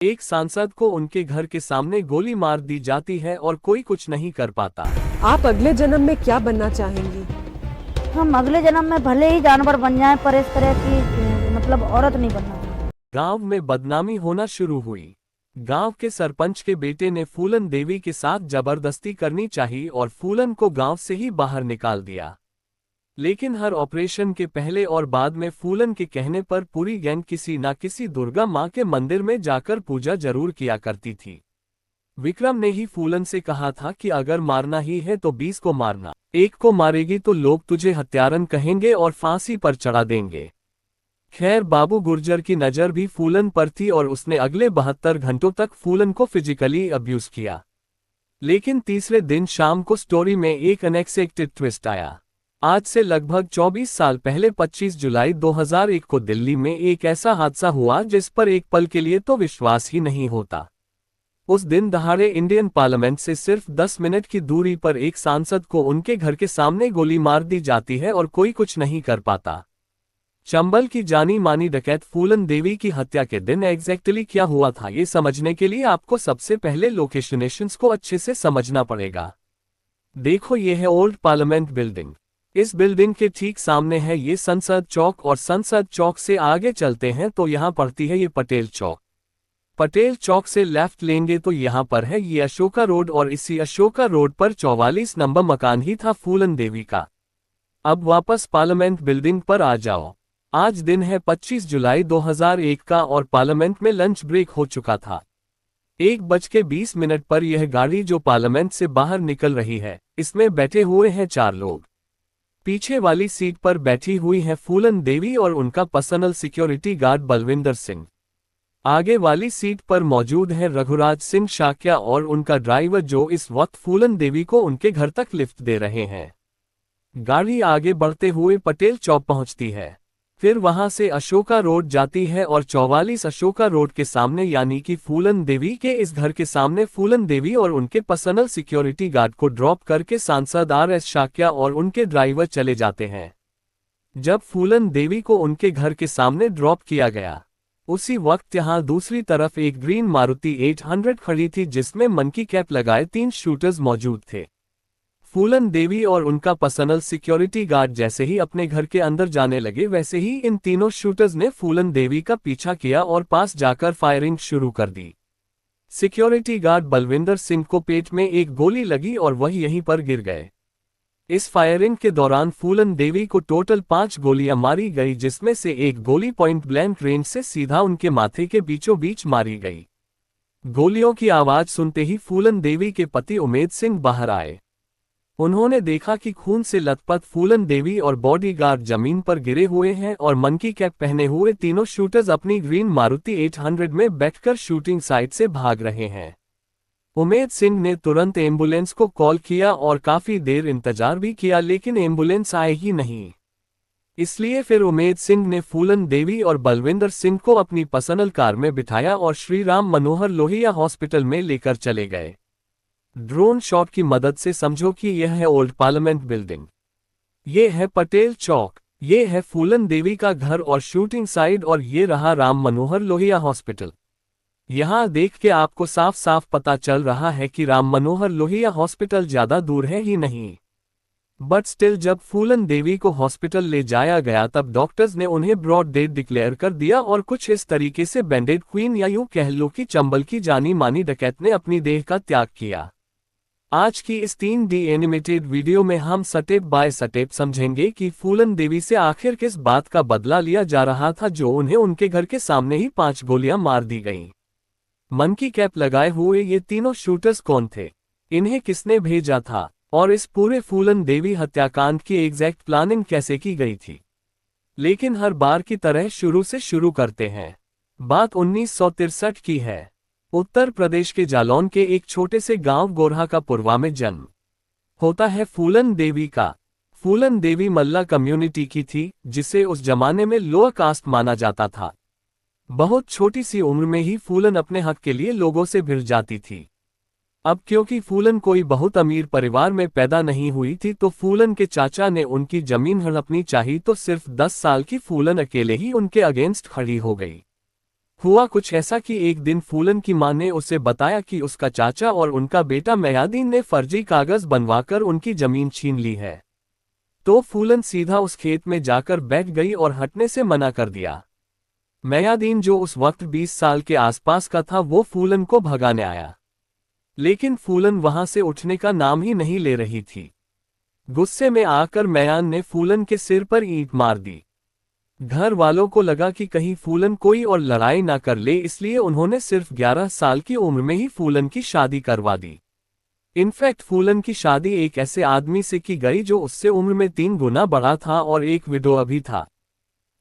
एक सांसद को उनके घर के सामने गोली मार दी जाती है और कोई कुछ नहीं कर पाता। आप अगले जन्म में क्या बनना चाहेंगी? हम अगले जन्म में भले ही जानवर बन जाएं पर इस तरह की मतलब औरत नहीं बनना चाहिए। गांव में बदनामी होना शुरू हुई। गांव के सरपंच के बेटे ने फूलन देवी के साथ जबरदस्ती करनी चाहिए और फूलन को गांव से ही बाहर निकाल दिया। लेकिन हर ऑपरेशन के पहले और बाद में फूलन के कहने पर पूरी गैंग किसी न किसी दुर्गा मां के मंदिर में जाकर पूजा जरूर किया करती थी। विक्रम ने ही फूलन से कहा था कि अगर मारना ही है तो 20 को मारना, एक को मारेगी तो लोग तुझे हत्यारन कहेंगे और फांसी पर चढ़ा देंगे। खैर बाबू गुर्जर की नज़र भी फूलन पर थी और उसने अगले 72 घंटों तक फूलन को फिजिकली अब्यूज किया। लेकिन तीसरे दिन शाम को स्टोरी में एक अनएक्सपेक्टेड ट्विस्ट आया। आज से लगभग 24 साल पहले 25 जुलाई 2001 को दिल्ली में एक ऐसा हादसा हुआ जिस पर एक पल के लिए तो विश्वास ही नहीं होता। उस दिन दहाड़े इंडियन पार्लियामेंट से सिर्फ 10 मिनट की दूरी पर एक सांसद को उनके घर के सामने गोली मार दी जाती है और कोई कुछ नहीं कर पाता। चंबल की जानी मानी डकैत फूलन देवी की हत्या के दिन एग्जैक्टली क्या हुआ था, ये समझने के लिए आपको सबसे पहले लोकेशनेशंस को अच्छे से समझना पड़ेगा। देखो ये है ओल्ड पार्लियामेंट बिल्डिंग। इस बिल्डिंग के ठीक सामने है ये संसद चौक और संसद चौक से आगे चलते हैं तो यहाँ पड़ती है ये पटेल चौक। पटेल चौक से लेफ्ट लेंगे तो यहाँ पर है ये अशोका रोड और इसी अशोका रोड पर 44 नंबर मकान ही था फूलन देवी का। अब वापस पार्लियामेंट बिल्डिंग पर आ जाओ। आज दिन है 25 जुलाई 2001 का और पार्लियामेंट में लंच ब्रेक हो चुका था। 1:20 पर यह गाड़ी जो पार्लियामेंट से बाहर निकल रही है, इसमें बैठे हुए हैं 4 लोग। पीछे वाली सीट पर बैठी हुई है फूलन देवी और उनका personal security guard Balwinder Singh. आगे वाली सीट पर मौजूद है रघुराज सिंह शाक्या और उनका ड्राइवर जो इस वक्त फूलन देवी को उनके घर तक लिफ्ट दे रहे हैं। गाड़ी आगे बढ़ते हुए पटेल चौक पहुंचती है, फिर वहां से अशोका रोड जाती है और 44 अशोका रोड के सामने यानी कि फूलन देवी के इस घर के सामने फूलन देवी और उनके पर्सनल सिक्योरिटी गार्ड को ड्रॉप करके सांसद RS शाक्या और उनके ड्राइवर चले जाते हैं। जब फूलन देवी को उनके घर के सामने ड्रॉप किया गया, उसी वक्त यहां दूसरी तरफ एक ग्रीन मारुति 800 खड़ी थी जिसमें मंकी कैप लगाए 3 शूटर्स मौजूद थे। फूलन देवी और उनका पर्सनल सिक्योरिटी गार्ड जैसे ही अपने घर के अंदर जाने लगे वैसे ही इन तीनों शूटर्स ने फूलन देवी का पीछा किया और पास जाकर फायरिंग शुरू कर दी। सिक्योरिटी गार्ड बलविंदर सिंह को पेट में एक गोली लगी और वह यहीं पर गिर गए। इस फायरिंग के दौरान फूलन देवी को टोटल 5 गोलियां मारी गई जिसमें से एक गोली पॉइंट ब्लैंक रेंज से सीधा उनके माथे के बीचों बीच मारी गई। गोलियों की आवाज सुनते ही फूलन देवी के पति उमेद सिंह बाहर आए। उन्होंने देखा कि खून से लथपथ फूलन देवी और बॉडीगार्ड जमीन पर गिरे हुए हैं और मंकी कैप पहने हुए तीनों शूटर्स अपनी ग्रीन मारुति 800 में बैठकर शूटिंग साइट से भाग रहे हैं। उमेद सिंह ने तुरंत एम्बुलेंस को कॉल किया और काफी देर इंतजार भी किया लेकिन एम्बुलेंस आई ही नहीं। इसलिए फिर उमेद सिंह ने फूलन देवी और बलविंदर सिंह को अपनी पर्सनल कार में बिठाया और श्री राम मनोहर लोहिया हॉस्पिटल में लेकर चले गए। ड्रोन शॉट की मदद से समझो कि यह है ओल्ड पार्लियामेंट बिल्डिंग, ये है पटेल चौक, ये है फूलन देवी का घर और शूटिंग साइट और ये रहा राम मनोहर लोहिया हॉस्पिटल। यहां देख के आपको साफ साफ पता चल रहा है कि राम मनोहर लोहिया हॉस्पिटल ज्यादा दूर है ही नहीं। बट स्टिल जब फूलन देवी को हॉस्पिटल ले जाया गया तब डॉक्टर्स ने उन्हें ब्रॉड डेड डिक्लेयर कर दिया और कुछ इस तरीके से बैंडेड क्वीन या यूं कह लो कि चंबल की जानी मानी डकैत ने अपनी देह का त्याग किया। आज की इस 3D एनिमेटेड वीडियो में हम स्टेप बाय स्टेप समझेंगे कि फूलन देवी से आखिर किस बात का बदला लिया जा रहा था जो उन्हें उनके घर के सामने ही 5 गोलियां मार दी गईं। मंकी कैप लगाए हुए ये तीनों शूटर्स कौन थे, इन्हें किसने भेजा था और इस पूरे फूलन देवी हत्याकांड की एग्जैक्ट प्लानिंग कैसे की गई थी। लेकिन हर बार की तरह शुरू से शुरू करते हैं। बात 1963 की है। उत्तर प्रदेश के जालौन के एक छोटे से गांव गोरहा का पुरवा में जन्म होता है फूलन देवी का। फूलन देवी मल्ला कम्युनिटी की थी जिसे उस जमाने में लोअर कास्ट माना जाता था। बहुत छोटी सी उम्र में ही फूलन अपने हक के लिए लोगों से भिड़ जाती थी। अब क्योंकि फूलन कोई बहुत अमीर परिवार में पैदा नहीं हुई थी तो फूलन के चाचा ने उनकी जमीन हड़पनी चाहिए तो सिर्फ 10 साल की फूलन अकेले ही उनके अगेंस्ट खड़ी हो गई। हुआ कुछ ऐसा कि एक दिन फूलन की मां ने उसे बताया कि उसका चाचा और उनका बेटा मयादीन ने फर्जी कागज बनवाकर उनकी जमीन छीन ली है। तो फूलन सीधा उस खेत में जाकर बैठ गई और हटने से मना कर दिया। मयादीन जो उस वक्त 20 साल के आसपास का था वो फूलन को भगाने आया, लेकिन फूलन वहां से उठने का नाम ही नहीं ले रही थी। गुस्से में आकर मयान ने फूलन के सिर पर ईंट मार दी। घर वालों को लगा कि कहीं फूलन कोई और लड़ाई ना कर ले, इसलिए उन्होंने सिर्फ 11 साल की उम्र में ही फूलन की शादी करवा दी। इनफैक्ट फूलन की शादी एक ऐसे आदमी से की गई जो उससे उम्र में 3 गुना बड़ा था और एक विडोआ भी था।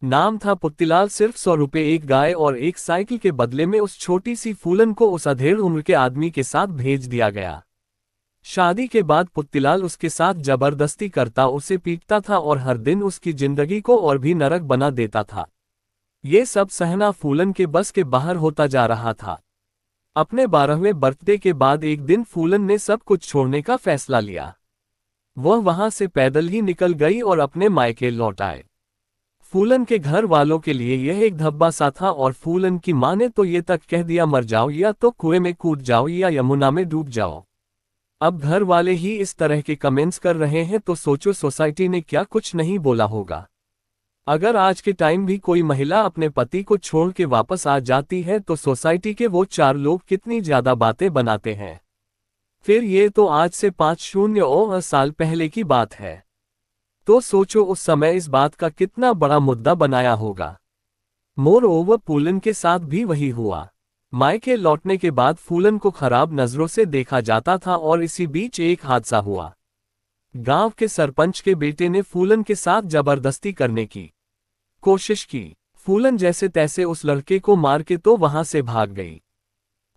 नाम था पुत्तीलाल। सिर्फ 100 रुपये, एक गाय और एक साइकिल के बदले में उस छोटी सी फूलन को उस अधेड़ उम्र के आदमी के साथ भेज दिया गया। शादी के बाद पुत्तीलाल उसके साथ जबरदस्ती करता, उसे पीटता था और हर दिन उसकी जिंदगी को और भी नरक बना देता था। ये सब सहना फूलन के बस के बाहर होता जा रहा था। अपने 12वें बर्थडे के बाद एक दिन फूलन ने सब कुछ छोड़ने का फैसला लिया। वह वहां से पैदल ही निकल गई और अपने मायके लौट आए। फूलन के घर वालों के लिए यह एक धब्बा सा था और फूलन की मां ने तो ये तक कह दिया, मर जाओ या तो कुएं में कूद जाओ या यमुना में डूब जाओ। अब घर वाले ही इस तरह के कमेंट्स कर रहे हैं तो सोचो सोसाइटी ने क्या कुछ नहीं बोला होगा। अगर आज के टाइम भी कोई महिला अपने पति को छोड़ के वापस आ जाती है तो सोसाइटी के वो 4 लोग कितनी ज्यादा बातें बनाते हैं। फिर ये तो आज से 5 साल पहले की बात है, तो सोचो उस समय इस बात का कितना बड़ा मुद्दा बनाया होगा। मोर ओवर फूलन के साथ भी वही हुआ। मायके लौटने के बाद फूलन को खराब नजरों से देखा जाता था और इसी बीच एक हादसा हुआ। गांव के सरपंच के बेटे ने फूलन के साथ जबरदस्ती करने की कोशिश की। फूलन जैसे तैसे उस लड़के को मार के तो वहां से भाग गई।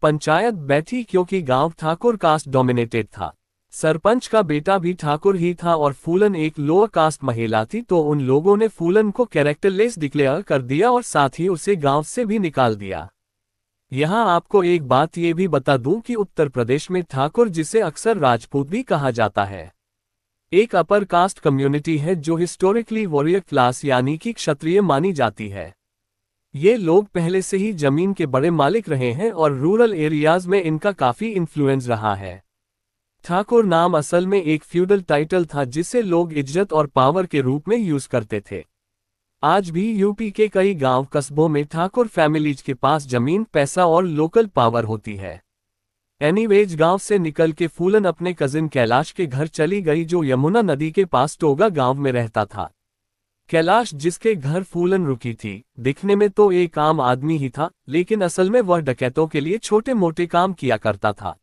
पंचायत बैठी क्योंकि गांव ठाकुर कास्ट डोमिनेटेड था। सरपंच का बेटा भी ठाकुर ही था और फूलन एक लोअर कास्ट महिला थी, तो उन लोगों ने फूलन को कैरेक्टरलेस डिक्लेयर कर दिया और साथ ही उसे गांव से भी निकाल दिया। यहां आपको एक बात ये भी बता दूं कि उत्तर प्रदेश में ठाकुर, जिसे अक्सर राजपूत भी कहा जाता है, एक अपर कास्ट कम्युनिटी है जो हिस्टोरिकली वॉरियर क्लास यानी कि क्षत्रिय मानी जाती है। ये लोग पहले से ही जमीन के बड़े मालिक रहे हैं और रूरल एरियाज में इनका काफी इन्फ्लुएंस रहा है। ठाकुर नाम असल में एक फ्यूडल टाइटल था जिसे लोग इज्जत और पावर के रूप में यूज करते थे। आज भी यूपी के कई गांव कस्बों में ठाकुर फैमिलीज के पास जमीन, पैसा और लोकल पावर होती है। एनीवेज गांव से निकल के फूलन अपने कजिन कैलाश के घर चली गई जो यमुना नदी के पास टोगा गांव में रहता था। कैलाश, जिसके घर फूलन रुकी थी, दिखने में तो एक आम आदमी ही था, लेकिन असल में वह डकैतों के लिए छोटे मोटे काम किया करता था,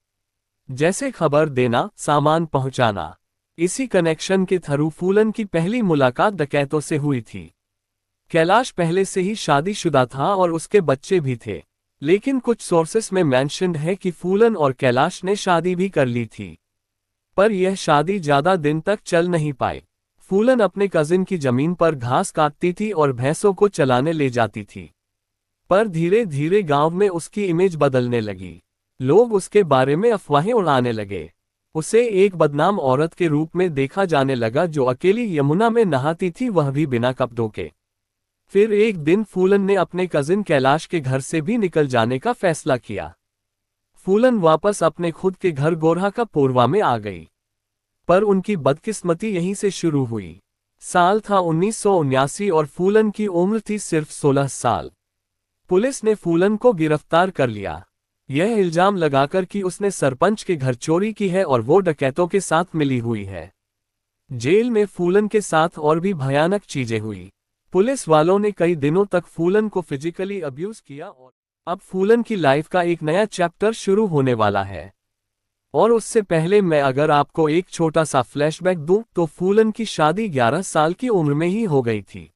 जैसे खबर देना, सामान पहुंचाना। इसी कनेक्शन के थ्रू फूलन की पहली मुलाकात डकैतों से हुई थी। कैलाश पहले से ही शादीशुदा था और उसके बच्चे भी थे, लेकिन कुछ सोर्सेस में मेंशन्ड है कि फूलन और कैलाश ने शादी भी कर ली थी, पर यह शादी ज्यादा दिन तक चल नहीं पाई। फूलन अपने कजिन की जमीन पर घास काटती थी और भैंसों को चलाने ले जाती थी, पर धीरे धीरे गांव में उसकी इमेज बदलने लगी। लोग उसके बारे में अफवाहें उड़ाने लगे। उसे एक बदनाम औरत के रूप में देखा जाने लगा जो अकेली यमुना में नहाती थी, वह भी बिना कपड़ों के। फिर एक दिन फूलन ने अपने कजिन कैलाश के घर से भी निकल जाने का फैसला किया। फूलन वापस अपने खुद के घर गोरहा का पोरवा में आ गई, पर उनकी बदकिस्मती यहीं से शुरू हुई। साल था 1979 और फूलन की उम्र थी सिर्फ 16 साल। पुलिस ने फूलन को गिरफ्तार कर लिया, यह इल्जाम लगाकर कि उसने सरपंच के घर चोरी की है और वो डकैतों के साथ मिली हुई है। जेल में फूलन के साथ और भी भयानक चीजें हुई। पुलिस वालों ने कई दिनों तक फूलन को फिजिकली अब्यूज किया और अब फूलन की लाइफ का एक नया चैप्टर शुरू होने वाला है। और उससे पहले मैं अगर आपको एक छोटा सा फ्लैशबैक दूं तो फूलन की शादी 11 साल की उम्र में ही हो गई थी।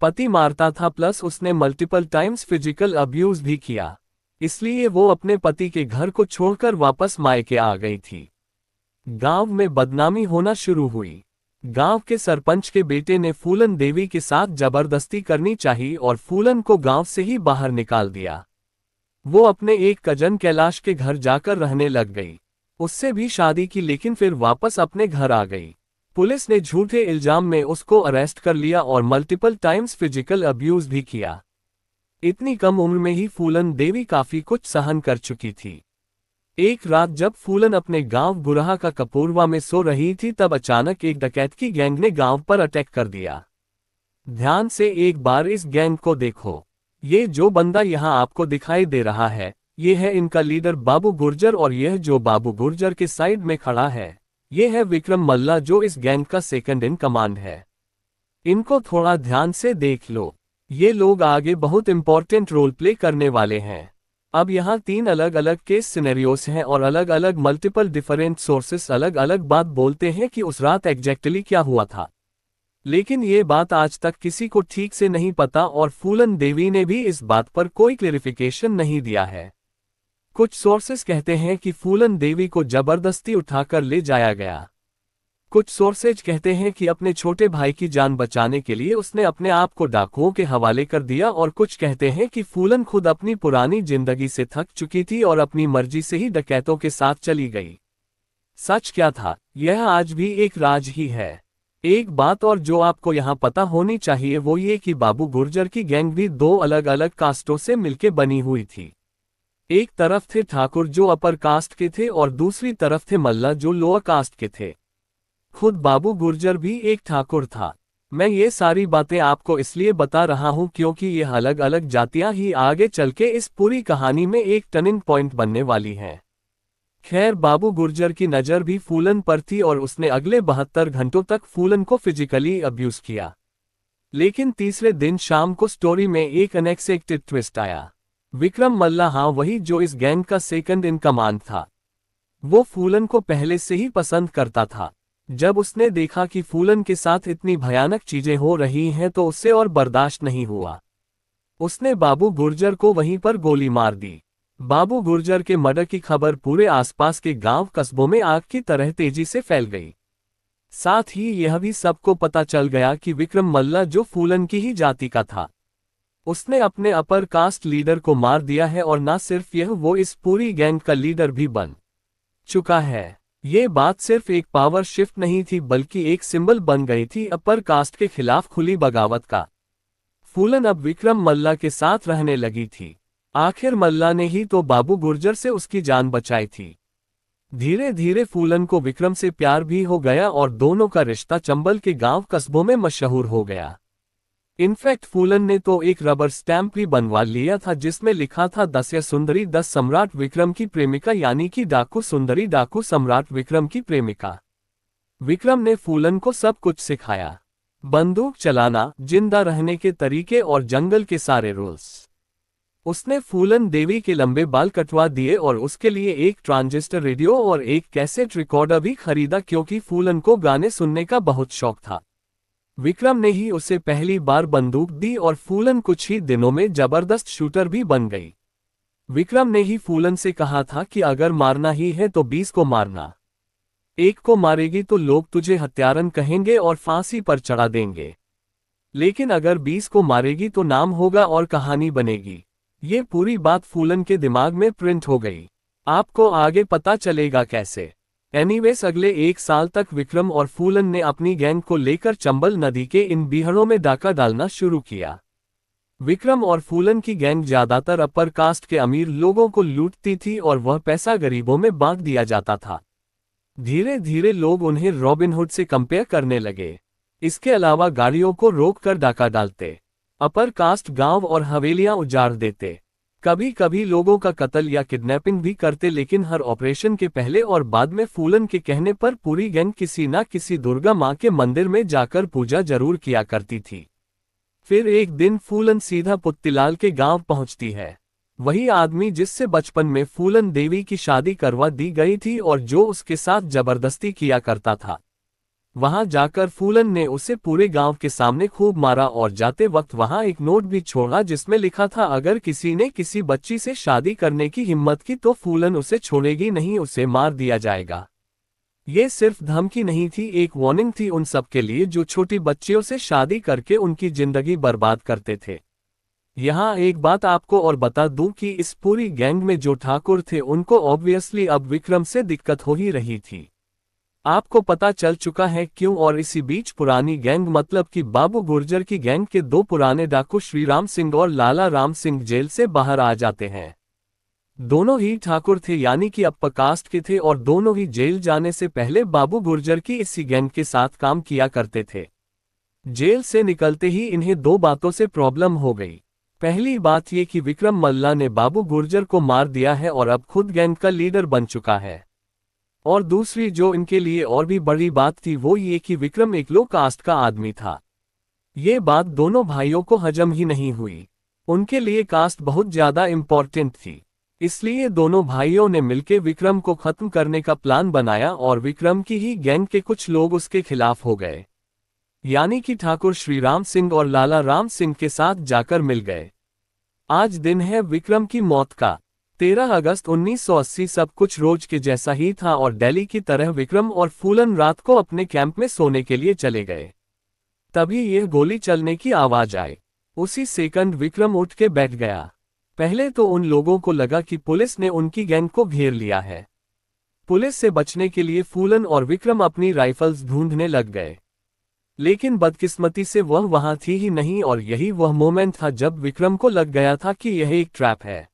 पति मारता था, प्लस उसने मल्टीपल टाइम्स फिजिकल अब्यूज भी किया, इसलिए वो अपने पति के घर को छोड़कर वापस मायके आ गई थी। गांव में बदनामी होना शुरू हुई। गांव के सरपंच के बेटे ने फूलन देवी के साथ जबरदस्ती करनी चाहिए और फूलन को गांव से ही बाहर निकाल दिया। वो अपने एक कजन कैलाश के घर जाकर रहने लग गई। उससे भी शादी की, लेकिन फिर वापस अपने घर आ गई। पुलिस ने झूठे इल्जाम में उसको अरेस्ट कर लिया और मल्टीपल टाइम्स फिजिकल अब्यूज भी किया। इतनी कम उम्र में ही फूलन देवी काफी कुछ सहन कर चुकी थी। एक रात जब फूलन अपने गांव गुरहा का कपूरवा में सो रही थी तब अचानक एक डकैत की गैंग ने गांव पर अटैक कर दिया। ध्यान से एक बार इस गैंग को देखो। ये जो बंदा यहां आपको दिखाई दे रहा है, ये है इनका लीडर बाबू गुर्जर, और यह जो बाबू गुर्जर के साइड में खड़ा है, ये है विक्रम मल्ला जो इस गैंग का सेकंड इन कमांड है। इनको थोड़ा ध्यान से देख लो, ये लोग आगे बहुत इंपॉर्टेंट रोल प्ले करने वाले हैं। अब यहाँ 3 अलग अलग केस सिनेरियोस हैं और अलग अलग मल्टीपल डिफरेंट सोर्सेस अलग अलग बात बोलते हैं कि उस रात एग्जैक्टली क्या हुआ था। लेकिन ये बात आज तक किसी को ठीक से नहीं पता और फूलन देवी ने भी इस बात पर कोई क्लेरिफिकेशन नहीं दिया है। कुछ सोर्सेस कहते हैं कि फूलन देवी को जबरदस्ती उठाकर ले जाया गया। कुछ सोर्सेज कहते हैं कि अपने छोटे भाई की जान बचाने के लिए उसने अपने आप को डाकुओं के हवाले कर दिया, और कुछ कहते हैं कि फूलन खुद अपनी पुरानी जिंदगी से थक चुकी थी और अपनी मर्जी से ही डकैतों के साथ चली गई। सच क्या था, यह आज भी एक राज ही है। एक बात और जो आपको यहाँ पता होनी चाहिए वो ये कि बाबू गुर्जर की गैंग भी 2 अलग अलग कास्टों से मिलकर बनी हुई थी। एक तरफ थे ठाकुर जो अपर कास्ट के थे और दूसरी तरफ थे मल्ला जो लोअर कास्ट के थे। खुद बाबू गुर्जर भी एक ठाकुर था। मैं ये सारी बातें आपको इसलिए बता रहा हूँ क्योंकि ये अलग अलग जातियां ही आगे चल के इस पूरी कहानी में एक टर्निंग पॉइंट बनने वाली हैं। खैर, बाबू गुर्जर की नज़र भी फूलन पर थी और उसने अगले 72 घंटों तक फूलन को फिजिकली अब्यूज किया। लेकिन तीसरे दिन शाम को स्टोरी में एक अनएक्सपेक्टेड ट्विस्ट आया। विक्रम मल्ला, हाँ वही जो इस गैंग का सेकंड इन कमांड था, वो फूलन को पहले से ही पसंद करता था। जब उसने देखा कि फूलन के साथ इतनी भयानक चीजें हो रही हैं तो उससे और बर्दाश्त नहीं हुआ। उसने बाबू गुर्जर को वहीं पर गोली मार दी। बाबू गुर्जर के मर्डर की खबर पूरे आसपास के गांव कस्बों में आग की तरह तेजी से फैल गई। साथ ही यह भी सबको पता चल गया कि विक्रम मल्ला जो फूलन की ही जाति का था, उसने अपने अपर कास्ट लीडर को मार दिया है, और न सिर्फ यह, वो इस पूरी गैंग का लीडर भी बन चुका है। ये बात सिर्फ एक पावर शिफ्ट नहीं थी बल्कि एक सिंबल बन गई थी अपर कास्ट के खिलाफ खुली बगावत का। फूलन अब विक्रम मल्ला के साथ रहने लगी थी। आखिर मल्ला ने ही तो बाबू गुर्जर से उसकी जान बचाई थी। धीरे धीरे फूलन को विक्रम से प्यार भी हो गया और दोनों का रिश्ता चंबल के गांव कस्बों में मशहूर हो गया। इनफैक्ट फूलन ने तो एक रबर स्टैंप भी बनवा लिया था जिसमें लिखा था 10 सुंदरी 10 सम्राट विक्रम की प्रेमिका, यानी कि डाकू सुंदरी डाकू सम्राट विक्रम की प्रेमिका। विक्रम ने फूलन को सब कुछ सिखाया, बंदूक चलाना, जिंदा रहने के तरीके और जंगल के सारे रूल्स। उसने फूलन देवी के लंबे बाल कटवा दिए और उसके लिए एक ट्रांजिस्टर रेडियो और एक कैसेट रिकॉर्डर भी खरीदा क्योंकि फूलन को गाने सुनने का बहुत शौक था। विक्रम ने ही उसे पहली बार बंदूक दी और फूलन कुछ ही दिनों में जबरदस्त शूटर भी बन गई। विक्रम ने ही फूलन से कहा था कि अगर मारना ही है तो 20 को मारना। एक को मारेगी तो लोग तुझे हत्यारन कहेंगे और फांसी पर चढ़ा देंगे, लेकिन अगर 20 को मारेगी तो नाम होगा और कहानी बनेगी। ये पूरी बात फूलन के दिमाग में प्रिंट हो गई। आपको आगे पता चलेगा कैसे। एनीवेज, अगले 1 साल तक विक्रम और फूलन ने अपनी गैंग को लेकर चंबल नदी के इन बीहड़ों में डाका डालना शुरू किया। विक्रम और फूलन की गैंग ज्यादातर अपर कास्ट के अमीर लोगों को लूटती थी और वह पैसा गरीबों में बांट दिया जाता था। धीरे धीरे लोग उन्हें रॉबिनहुड से कंपेयर करने लगे। इसके अलावा गाड़ियों को रोककर डाका डालते, अपर कास्ट गांव और हवेलियां उजाड़ देते, कभी कभी लोगों का कत्ल या किडनैपिंग भी करते। लेकिन हर ऑपरेशन के पहले और बाद में फूलन के कहने पर पूरी गैंग किसी न किसी दुर्गा मां के मंदिर में जाकर पूजा जरूर किया करती थी। फिर एक दिन फूलन सीधा पुत्तीलाल के गांव पहुंचती है। वही आदमी जिससे बचपन में फूलन देवी की शादी करवा दी गई थी और जो उसके साथ जबरदस्ती किया करता था। वहां जाकर फूलन ने उसे पूरे गांव के सामने खूब मारा और जाते वक्त वहां एक नोट भी छोड़ा जिसमें लिखा था, अगर किसी ने किसी बच्ची से शादी करने की हिम्मत की तो फूलन उसे छोड़ेगी नहीं, उसे मार दिया जाएगा। ये सिर्फ धमकी नहीं थी, एक वार्निंग थी उन सब के लिए जो छोटी बच्चियों से शादी करके उनकी जिंदगी बर्बाद करते थे। यहाँ एक बात आपको और बता दूं कि इस पूरी गैंग में जो ठाकुर थे उनको ऑब्वियसली अब विक्रम से दिक्कत हो ही रही थी। आपको पता चल चुका है क्यों, और इसी बीच पुरानी गैंग मतलब कि बाबू गुर्जर की गैंग के दो पुराने डाकू श्रीराम सिंह और लाला राम सिंह जेल से बाहर आ जाते हैं। दोनों ही ठाकुर थे, यानी कि अप्पर कास्ट के थे, और दोनों ही जेल जाने से पहले बाबू गुर्जर की इसी गैंग के साथ काम किया करते थे। जेल से निकलते ही इन्हें दो बातों से प्रॉब्लम हो गई। पहली बात ये कि विक्रम मल्ला ने बाबू गुर्जर को मार दिया है और अब खुद गैंग का लीडर बन चुका है। और दूसरी जो इनके लिए और भी बड़ी बात थी वो ये कि विक्रम एक लो कास्ट का आदमी था। ये बात दोनों भाइयों को हजम ही नहीं हुई। उनके लिए कास्ट बहुत ज्यादा इंपॉर्टेंट थी, इसलिए दोनों भाइयों ने मिलकर विक्रम को खत्म करने का प्लान बनाया और विक्रम की ही गैंग के कुछ लोग उसके खिलाफ हो गए, यानी कि ठाकुर श्रीराम सिंह और लाला राम सिंह के साथ जाकर मिल गए। आज दिन है विक्रम की मौत का, 13 अगस्त 1980। सब कुछ रोज के जैसा ही था और दिल्ली की तरह विक्रम और फूलन रात को अपने कैंप में सोने के लिए चले गए। तभी यह गोली चलने की आवाज आई। उसी सेकंड विक्रम उठ के बैठ गया। पहले तो उन लोगों को लगा कि पुलिस ने उनकी गैंग को घेर लिया है। पुलिस से बचने के लिए फूलन और विक्रम अपनी राइफल्स ढूंढने लग गए, लेकिन बदकिस्मती से वह वहां थी ही नहीं, और यही वह मोमेंट था जब विक्रम को लग गया था कि यह एक ट्रैप है।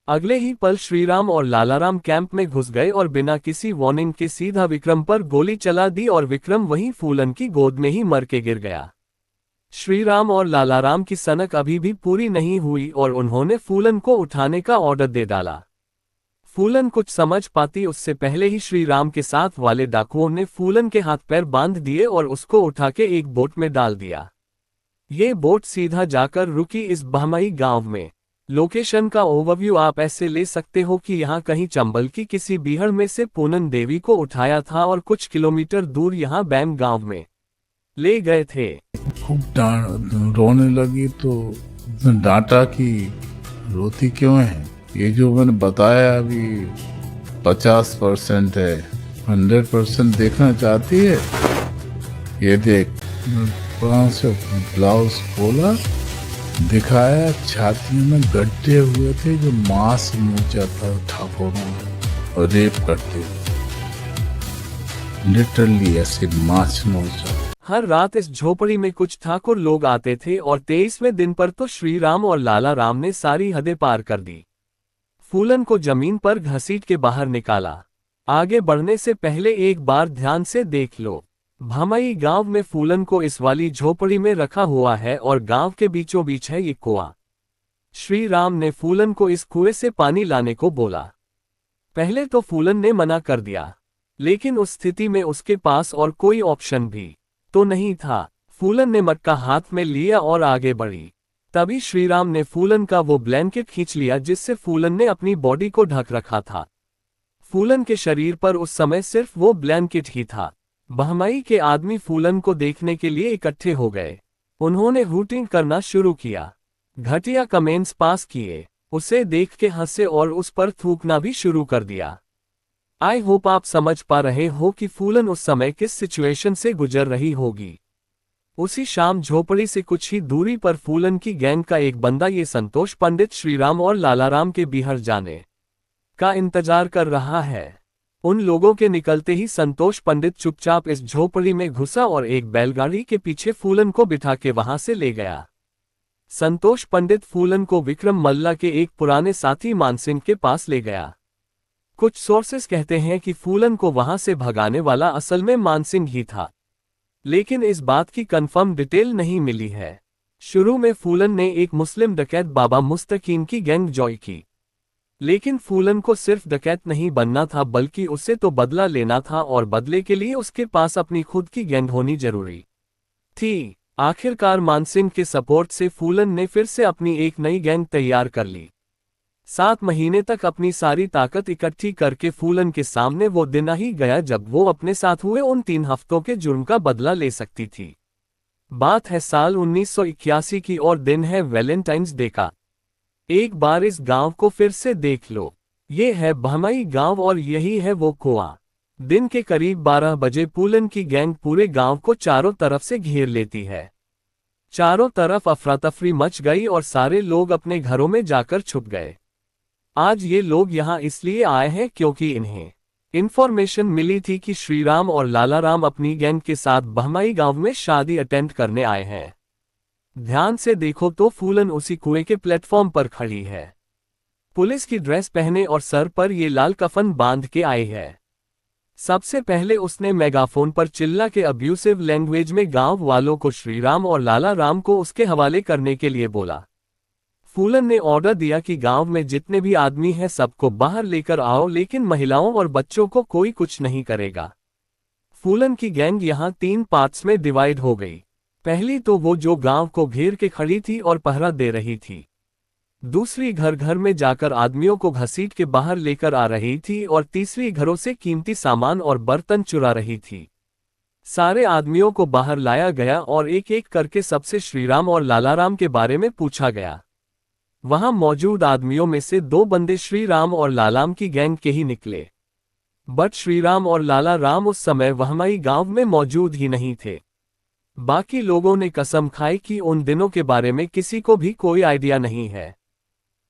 अगले ही पल श्रीराम और लालाराम कैंप में घुस गए और बिना किसी वार्निंग के सीधा विक्रम पर गोली चला दी और विक्रम वहीं फूलन की गोद में ही मर के गिर गया। श्रीराम और लालाराम की सनक अभी भी पूरी नहीं हुई और उन्होंने फूलन को उठाने का ऑर्डर दे डाला। फूलन कुछ समझ पाती उससे पहले ही श्रीराम के साथ वाले डाकुओं ने फूलन के हाथ पैर बांध दिए और उसको उठा के एक बोट में डाल दिया। ये बोट सीधा जाकर रुकी इस बहमई गांव में। लोकेशन का ओवरव्यू आप ऐसे ले सकते हो कि यहाँ कहीं चंबल की किसी बीहड़ में से पूनम देवी को उठाया था और कुछ किलोमीटर दूर यहाँ बैम गांव में ले गए थे। खूब रोने लगी तो उसने डांटा कि रोती क्यों है, ये जो मैंने बताया अभी 50% है, 100% देखना चाहती है। ये देख, वहां से ब्लाउज खोला, दिखाया, छाती में गड्ढे हुए थे जो मांस नोचा था ठाकुरों और रेप करते, लिटरली ऐसे मांस नोचा। हर रात इस झोपड़ी में कुछ ठाकुर लोग आते थे और 23वें दिन पर तो श्रीराम और लाला राम ने सारी हदें पार कर दी। फूलन को जमीन पर घसीट के बाहर निकाला। आगे बढ़ने से पहले एक बार ध्यान से देख लो, भमई गांव में फूलन को इस वाली झोपड़ी में रखा हुआ है और गांव के बीचों बीच है ये कुआं। श्रीराम ने फूलन को इस कुएं से पानी लाने को बोला। पहले तो फूलन ने मना कर दिया, लेकिन उस स्थिति में उसके पास और कोई ऑप्शन भी तो नहीं था। फूलन ने मटका हाथ में लिया और आगे बढ़ी। तभी श्रीराम ने फूलन का वो ब्लैंकेट खींच लिया जिससे फूलन ने अपनी बॉडी को ढक रखा था। फूलन के शरीर पर उस समय सिर्फ वो ब्लैंकेट ही था। बहमई के आदमी फूलन को देखने के लिए इकट्ठे हो गए। उन्होंने हूटिंग करना शुरू किया, घटिया कमेंट्स पास किए, उसे देख के हंसे और उस पर थूकना भी शुरू कर दिया। आई होप आप समझ पा रहे हो कि फूलन उस समय किस सिचुएशन से गुजर रही होगी। उसी शाम झोपड़ी से कुछ ही दूरी पर फूलन की गैंग का एक बंदा ये संतोष पंडित श्रीराम और लालाराम के बिहार जाने का इंतजार कर रहा है। उन लोगों के निकलते ही संतोष पंडित चुपचाप इस झोपड़ी में घुसा और एक बैलगाड़ी के पीछे फूलन को बिठा के वहां से ले गया। संतोष पंडित फूलन को विक्रम मल्ला के एक पुराने साथी मानसिंह के पास ले गया। कुछ सोर्सेस कहते हैं कि फूलन को वहां से भगाने वाला असल में मानसिंह ही था, लेकिन इस बात की कंफर्म डिटेल नहीं मिली है। शुरू में फूलन ने एक मुस्लिम डकैत बाबा मुस्तकीम की गैंग ज्वाइन की, लेकिन फूलन को सिर्फ डकैत नहीं बनना था बल्कि उससे तो बदला लेना था और बदले के लिए उसके पास अपनी खुद की गैंग होनी जरूरी थी। आखिरकार मानसिंह के सपोर्ट से फूलन ने फिर से अपनी एक नई गैंग तैयार कर ली। 7 महीने तक अपनी सारी ताकत इकट्ठी करके फूलन के सामने वो दिन आ ही गया जब वो अपने साथ हुए उन 3 हफ्तों के जुर्म का बदला ले सकती थी। बात है साल 1981 की और दिन है वैलेंटाइंस डे का। एक बार इस गांव को फिर से देख लो। ये है बहमई गांव और यही है वो कुआं। दिन के करीब 12 बजे फूलन की गैंग पूरे गांव को चारों तरफ से घेर लेती है। चारों तरफ अफरा तफरी मच गई और सारे लोग अपने घरों में जाकर छुप गए। आज ये लोग यहाँ इसलिए आए हैं क्योंकि इन्हें इंफॉर्मेशन मिली थी कि श्रीराम और लालाराम अपनी गैंग के साथ बहमाई गांव में शादी अटेंड करने आए हैं। ध्यान से देखो तो फूलन उसी कुएं के प्लेटफॉर्म पर खड़ी है। पुलिस की ड्रेस पहने और सर पर ये लाल कफन बांध के आई है। सबसे पहले उसने मेगाफोन पर चिल्ला के अब्यूसिव लैंग्वेज में गांव वालों को श्रीराम और लालाराम को उसके हवाले करने के लिए बोला। फूलन ने ऑर्डर दिया कि गांव में जितने भी आदमी हैं सबको बाहर लेकर आओ, लेकिन महिलाओं और बच्चों को कोई कुछ नहीं करेगा। फूलन की गैंग यहां 3 पार्ट्स में डिवाइड हो गई। पहली तो वो जो गांव को घेर के खड़ी थी और पहरा दे रही थी। दूसरी घर घर में जाकर आदमियों को घसीट के बाहर लेकर आ रही थी और तीसरी घरों से कीमती सामान और बर्तन चुरा रही थी। सारे आदमियों को बाहर लाया गया और एक एक करके सबसे श्रीराम और लालाराम के बारे में पूछा गया। वहां मौजूद आदमियों में से 2 बंदे श्रीराम और लालाराम की गैंग के ही निकले, बट श्रीराम और लालाराम उस समय वहमाई गांव में मौजूद ही नहीं थे। बाकी लोगों ने कसम खाई कि उन दिनों के बारे में किसी को भी कोई आइडिया नहीं है।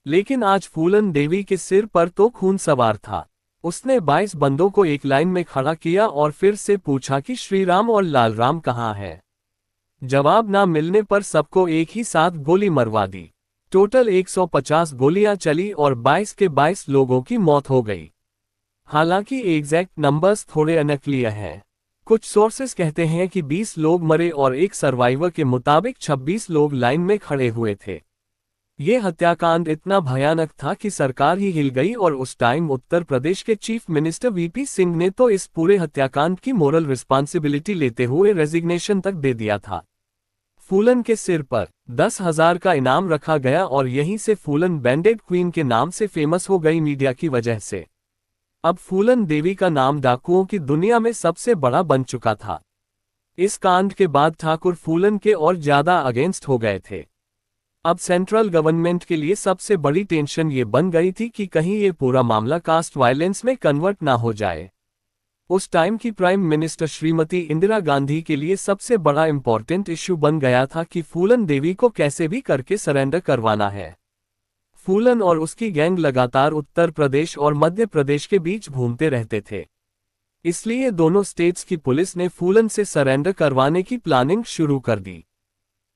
लेकिन आज फूलन देवी के सिर पर तो खून सवार था। उसने 22 बंदों को एक लाइन में खड़ा किया और फिर से पूछा कि श्रीराम और लालाराम कहाँ हैं। जवाब ना मिलने पर सबको एक ही साथ गोली मरवा दी। टोटल 150 गोलियां चली और 22 के 22 लोगों की मौत हो गई। हालांकि एग्जैक्ट नंबर्स थोड़े अनक्लियर हैं। कुछ सोर्सेस कहते हैं कि 20 लोग मरे और एक सर्वाइवर के मुताबिक 26 लोग लाइन में खड़े हुए थे। ये हत्याकांड इतना भयानक था कि सरकार ही हिल गई और उस टाइम उत्तर प्रदेश के चीफ मिनिस्टर वीपी सिंह ने तो इस पूरे हत्याकांड की मोरल रिस्पॉन्सिबिलिटी लेते हुए रेजिग्नेशन तक दे दिया था। फूलन के सिर पर 10,000 का इनाम रखा गया और यहीं से फूलन बैंडेड क्वीन के नाम से फेमस हो गई मीडिया की वजह से। अब फूलन देवी का नाम डाकुओं की दुनिया में सबसे बड़ा बन चुका था। इस कांड के बाद ठाकुर फूलन के और ज्यादा अगेंस्ट हो गए थे। अब सेंट्रल गवर्नमेंट के लिए सबसे बड़ी टेंशन ये बन गई थी कि कहीं ये पूरा मामला कास्ट वायलेंस में कन्वर्ट ना हो जाए। उस टाइम की प्राइम मिनिस्टर श्रीमती इंदिरा गांधी के लिए सबसे बड़ा इंपॉर्टेंट इश्यू बन गया था कि फूलन देवी को कैसे भी करके सरेंडर करवाना है। फूलन और उसकी गैंग लगातार उत्तर प्रदेश और मध्य प्रदेश के बीच घूमते रहते थे। इसलिए दोनों स्टेट्स की पुलिस ने फूलन से सरेंडर करवाने की प्लानिंग शुरू कर दी।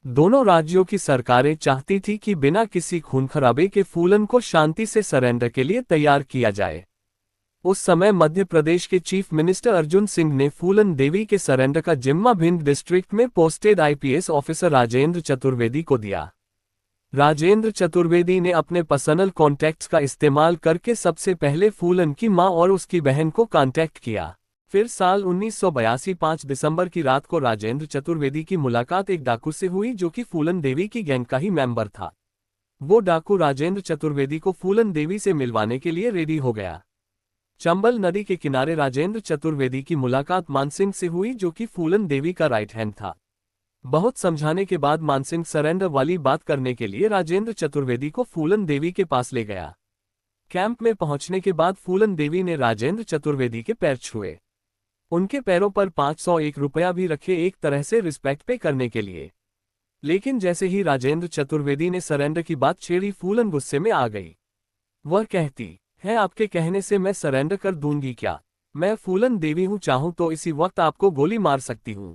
दोनों राज्यों की सरकारें चाहती थी कि बिना किसी खून खराबे के फूलन को शांति से सरेंडर के लिए तैयार किया जाए। उस समय मध्य प्रदेश के चीफ मिनिस्टर अर्जुन सिंह ने फूलन देवी के सरेंडर का जिम्मा भिंड डिस्ट्रिक्ट में posted IPS officer Rajendra Chaturvedi को दिया। राजेंद्र चतुर्वेदी ने अपने पर्सनल कॉन्टैक्ट्स का इस्तेमाल करके सबसे पहले फूलन की मां और उसकी बहन को कांटेक्ट किया। फिर साल 1982 5 दिसंबर की रात को राजेंद्र चतुर्वेदी की मुलाकात एक डाकू से हुई जो कि फूलन देवी की गैंग का ही मेंबर था। वो डाकू राजेंद्र चतुर्वेदी को फूलन देवी से मिलवाने के लिए रेडी हो गया। चंबल नदी के किनारे राजेंद्र चतुर्वेदी की मुलाकात मानसिंह से हुई जो कि फूलन देवी का राइट हैंड था। बहुत समझाने के बाद मानसिंह सरेंडर वाली बात करने के लिए राजेंद्र चतुर्वेदी को फूलन देवी के पास ले गया। कैंप में पहुंचने के बाद फूलन देवी ने राजेंद्र चतुर्वेदी के पैर छुए। उनके पैरों पर 501 रुपया भी रखे, एक तरह से रिस्पेक्ट पे करने के लिए। लेकिन जैसे ही राजेंद्र चतुर्वेदी ने सरेंडर की बात छेड़ी फूलन गुस्से में आ गई। वह कहती है, आपके कहने से मैं सरेंडर कर दूंगी क्या? मैं फूलन देवी हूं, चाहूं तो इसी वक्त आपको गोली मार सकती हूं।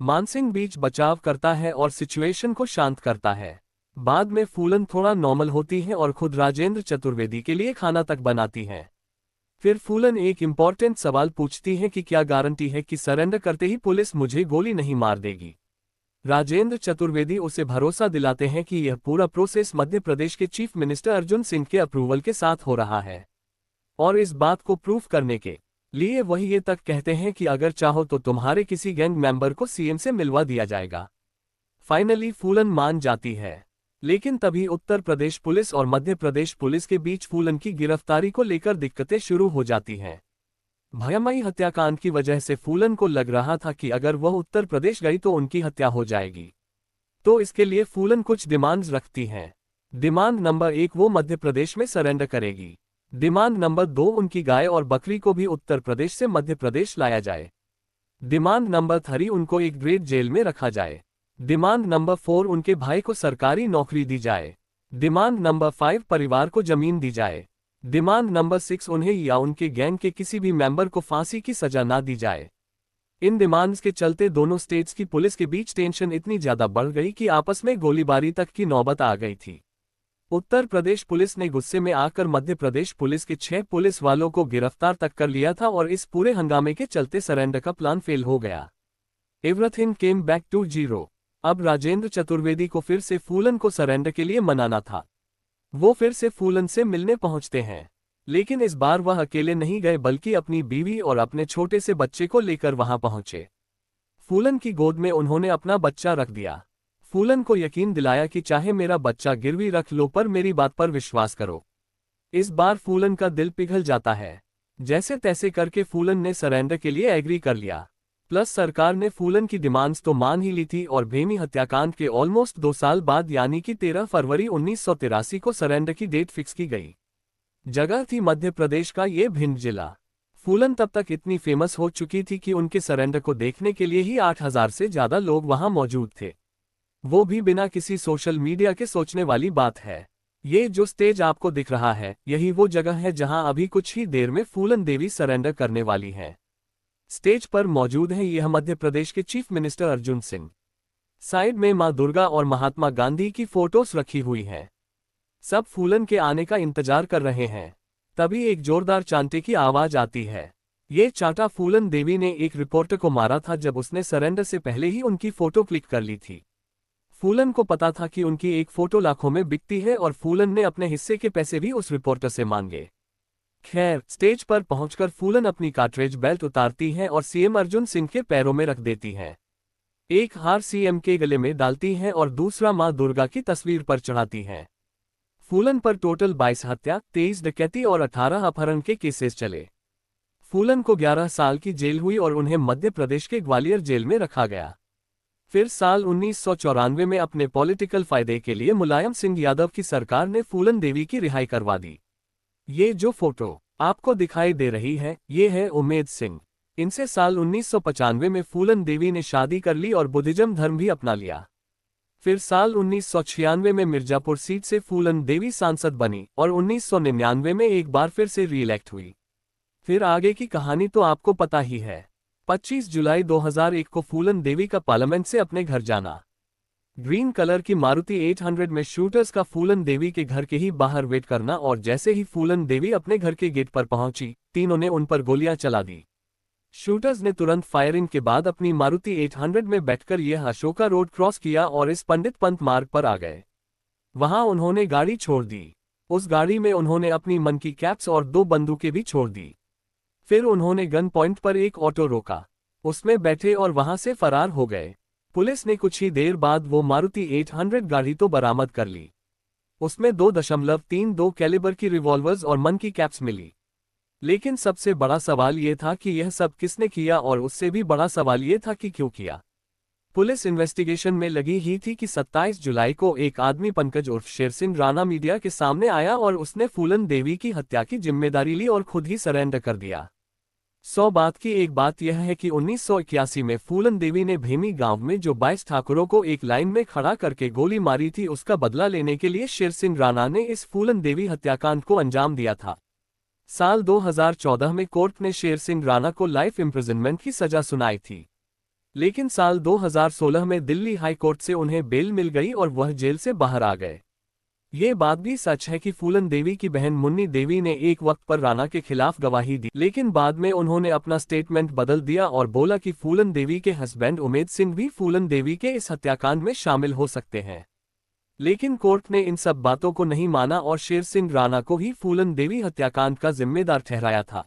मानसिंह बीच बचाव करता है और सिचुएशन को शांत करता है। बाद में फूलन थोड़ा नॉर्मल होती है और खुद राजेंद्र चतुर्वेदी के लिए खाना तक बनाती है। फिर फूलन एक इम्पॉर्टेंट सवाल पूछती है कि क्या गारंटी है कि सरेंडर करते ही पुलिस मुझे गोली नहीं मार देगी। राजेंद्र चतुर्वेदी उसे भरोसा दिलाते हैं कि यह पूरा प्रोसेस मध्य प्रदेश के चीफ मिनिस्टर अर्जुन सिंह के अप्रूवल के साथ हो रहा है। और इस बात को प्रूफ करने के लिए वही ये तक कहते हैं कि अगर चाहो तो तुम्हारे किसी गैंग मेंबर को सीएम से मिलवा दिया जाएगा। फाइनली फूलन मान जाती है। लेकिन तभी उत्तर प्रदेश पुलिस और मध्य प्रदेश पुलिस के बीच फूलन की गिरफ्तारी को लेकर दिक्कतें शुरू हो जाती हैं। भयमयी हत्याकांड की वजह से फूलन को लग रहा था कि अगर वह उत्तर प्रदेश गई तो उनकी हत्या हो जाएगी। तो इसके लिए फूलन कुछ डिमांड्स रखती हैं। डिमांड नंबर 1, वो मध्य प्रदेश में सरेंडर करेगी। डिमांड नंबर 2, उनकी गाय और बकरी को भी उत्तर प्रदेश से मध्य प्रदेश लाया जाए। डिमांड नंबर 3, उनको एक ग्रेड जेल में रखा जाए। डिमांड नंबर 4, उनके भाई को सरकारी नौकरी दी जाए। डिमांड नंबर 5, परिवार को जमीन दी जाए। डिमांड नंबर 6, उन्हें या उनके गैंग के किसी भी मेंबर को फांसी की सजा ना दी जाए। इन डिमांड्स के चलते दोनों स्टेट्स की पुलिस के बीच टेंशन इतनी ज्यादा बढ़ गई कि आपस में गोलीबारी तक की नौबत आ गई थी। उत्तर प्रदेश पुलिस ने गुस्से में आकर मध्य प्रदेश पुलिस के 6 पुलिस वालों को गिरफ्तार तक कर लिया था और इस पूरे हंगामे के चलते सरेंडर का प्लान फेल हो गया। Everything came back to zero. अब राजेंद्र चतुर्वेदी को फिर से फूलन को सरेंडर के लिए मनाना था। वो फिर से फूलन से मिलने पहुंचते हैं, लेकिन इस बार वह अकेले नहीं गए बल्कि अपनी बीवी और अपने छोटे से बच्चे को लेकर वहां पहुंचे। फूलन की गोद में उन्होंने अपना बच्चा रख दिया। फूलन को यकीन दिलाया कि चाहे मेरा बच्चा गिरवी रख लो पर मेरी बात पर विश्वास करो। इस बार फूलन का दिल पिघल जाता है। जैसे तैसे करके फूलन ने सरेंडर के लिए एग्री कर लिया। प्लस सरकार ने फूलन की डिमांड्स तो मान ही ली थी और भेमी हत्याकांड के ऑलमोस्ट 2 साल बाद यानी कि 13 फरवरी 1983 को सरेंडर की डेट फिक्स की गई। जगह थी मध्य प्रदेश का ये भिंड जिला। फूलन तब तक इतनी फेमस हो चुकी थी कि उनके सरेंडर को देखने के लिए ही 8000 से ज्यादा लोग वहां मौजूद थे, वो भी बिना किसी सोशल मीडिया के। सोचने वाली बात है, ये जो स्टेज आपको दिख रहा है यही वो जगह है जहां अभी कुछ ही देर में फूलन देवी सरेंडर करने वाली हैं। स्टेज पर मौजूद है यह मध्य प्रदेश के chief minister Arjun Singh. Side में मां दुर्गा और महात्मा गांधी की फोटोज रखी हुई हैं। सब फूलन के आने का इंतजार कर रहे हैं। तभी एक जोरदार चांटे की आवाज आती है। ये चांटा फूलन देवी ने एक रिपोर्टर को मारा था जब उसने सरेंडर से पहले ही उनकी फोटो क्लिक कर ली थी। फूलन को पता था कि उनकी एक फोटो लाखों में बिकती है और फूलन ने अपने हिस्से के पैसे भी उस रिपोर्टर से मांगे। खैर, स्टेज पर पहुंचकर फूलन अपनी कार्ट्रिज बेल्ट उतारती हैं और सीएम अर्जुन सिंह के पैरों में रख देती हैं। एक हार सीएम के गले में डालती हैं और दूसरा मां दुर्गा की तस्वीर पर चढ़ाती हैं। फूलन पर टोटल 22 हत्या, 23 डकैती और 18 अपहरण के केसेस चले। फूलन को 11 साल की जेल हुई और उन्हें मध्य प्रदेश के ग्वालियर जेल में रखा गया। फिर साल 1994 में अपने पॉलिटिकल फायदे के लिए मुलायम सिंह यादव की सरकार ने फूलन देवी की रिहाई करवा दी। ये जो फोटो आपको दिखाई दे रही है ये है उमेद सिंह। इनसे साल 1995 में फूलन देवी ने शादी कर ली और बुद्धिज्म धर्म भी अपना लिया। फिर साल 1996 में मिर्जापुर सीट से फूलन देवी सांसद बनी और 1999 में एक बार फिर से रीइलेक्ट हुई। फिर आगे की कहानी तो आपको पता ही है। 25 जुलाई 2001 को फूलन देवी का पार्लियामेंट से अपने घर जाना। ग्रीन कलर की मारुति 800 में शूटर्स का फूलन देवी के घर के ही बाहर वेट करना और जैसे ही फूलन देवी अपने घर के गेट पर पहुंची, तीनों ने उन पर गोलियां चला दी। शूटर्स ने तुरंत फायरिंग के बाद अपनी मारुति 800 में बैठकर यह अशोका रोड क्रॉस किया और इस पंडित पंत मार्ग पर आ गए। वहां उन्होंने गाड़ी छोड़ दी। उस गाड़ी में उन्होंने अपनी मन की कैप्स और 2 बंदूकें भी छोड़ दी। फिर उन्होंने गन पॉइंट पर एक ऑटो रोका, उसमें बैठे और वहां से फरार हो गए। पुलिस ने कुछ ही देर बाद वो मारुति 800 गाड़ी तो बरामद कर ली। उसमें 2.32 कैलिबर की रिवॉल्वर्स और मन की कैप्स मिली। लेकिन सबसे बड़ा सवाल ये था कि यह सब किसने किया और उससे भी बड़ा सवाल ये था कि क्यों किया। पुलिस इन्वेस्टिगेशन में लगी ही थी कि 27 जुलाई को एक आदमी पंकज उर्फ शेर सिंह राणा मीडिया के सामने आया और उसने फूलन देवी की हत्या की जिम्मेदारी ली और खुद ही सरेंडर कर दिया। 100 बात की एक बात यह है कि 1981 में फूलन देवी ने भेमी गांव में जो 22 ठाकुरों को एक लाइन में खड़ा करके गोली मारी थी उसका बदला लेने के लिए शेर सिंह राणा ने इस फूलन देवी हत्याकांड को अंजाम दिया था। साल 2014 में कोर्ट ने शेर सिंह राणा को लाइफ इम्प्रिजनमेंट की सजा सुनाई थी, लेकिन साल 2016 में दिल्ली हाई कोर्ट से उन्हें बेल मिल गई और वह जेल से बाहर आ गए। ये बात भी सच है कि फूलन देवी की बहन मुन्नी देवी ने एक वक्त पर राणा के खिलाफ गवाही दी, लेकिन बाद में उन्होंने अपना स्टेटमेंट बदल दिया और बोला कि फूलन देवी के हस्बैंड उमेद सिंह भी फूलन देवी के इस हत्याकांड में शामिल हो सकते हैं। लेकिन कोर्ट ने इन सब बातों को नहीं माना और शेर सिंह राणा को ही फूलन देवी हत्याकांड का जिम्मेदार ठहराया था।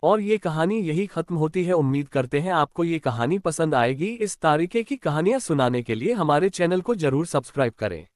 और ये कहानी यही खत्म होती है। उम्मीद करते हैं आपको ये कहानी पसंद आएगी। इस तरीके की कहानियां सुनाने के लिए हमारे चैनल को जरूर सब्सक्राइब करें।